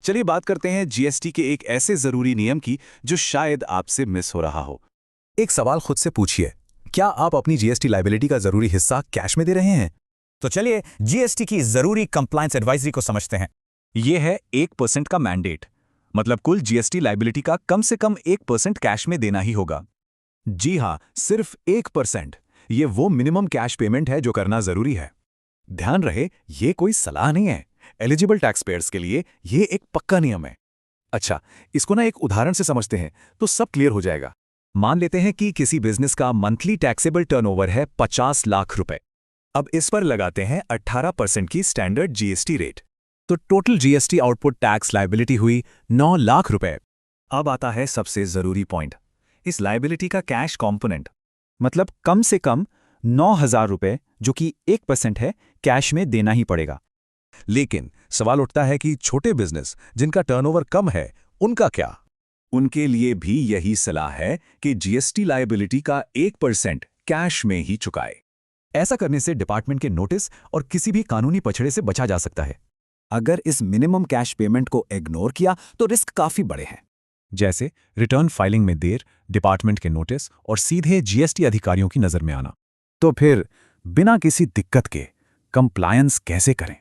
चलिए बात करते हैं जीएसटी के एक ऐसे जरूरी नियम की जो शायद आपसे मिस हो रहा हो। एक सवाल खुद से पूछिए, क्या आप अपनी जीएसटी लायबिलिटी का जरूरी हिस्सा कैश में दे रहे हैं? तो चलिए जीएसटी की जरूरी कंप्लायंस एडवाइजरी को समझते हैं। ये है 1% का मैंडेट, मतलब कुल जीएसटी लायबिलिटी का कम से कम 1% कैश में देना ही होगा। जी हाँ, सिर्फ 1%। ये वो मिनिमम कैश पेमेंट है जो करना जरूरी है। ध्यान रहे, ये कोई सलाह नहीं है। एलिजिबल टैक्स पेयर्स के लिए ये एक पक्का नियम है। अच्छा, इसको ना एक उदाहरण से समझते हैं तो सब क्लियर हो जाएगा। मान लेते हैं कि किसी बिजनेस का मंथली टैक्सेबल टर्नओवर है 50 लाख रुपए। अब इस पर लगाते हैं 18% की स्टैंडर्ड जीएसटी रेट, तो total GST output tax liability हुई 9 लाख रुपए। अब आता है सबसे जरूरी पॉइंट, इस लायबिलिटी का कैश कंपोनेंट, मतलब कम से कम 9,000 रुपए, जो कि 1% है, कैश में देना ही पड़ेगा। लेकिन सवाल उठता है कि छोटे बिजनेस जिनका टर्नओवर कम है, उनका क्या? उनके लिए भी यही सलाह है कि जीएसटी लायबिलिटी का 1% कैश में ही चुकाए। ऐसा करने से डिपार्टमेंट के नोटिस और किसी भी कानूनी पछड़े से बचा जा सकता है। अगर इस मिनिमम कैश पेमेंट को इग्नोर किया तो रिस्क काफी बड़े हैं, जैसे रिटर्न फाइलिंग में देर, डिपार्टमेंट के नोटिस और सीधे जीएसटी अधिकारियों की नजर में आना। तो फिर बिना किसी दिक्कत के कंप्लायंस कैसे करें?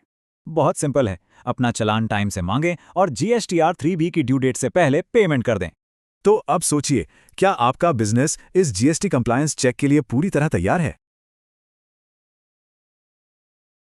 बहुत सिंपल है, अपना चालान टाइम से मांगें और जीएसटीआर 3B की ड्यू डेट से पहले पेमेंट कर दें। तो अब सोचिए, क्या आपका बिजनेस इस जीएसटी कंप्लायंस चेक के लिए पूरी तरह तैयार है?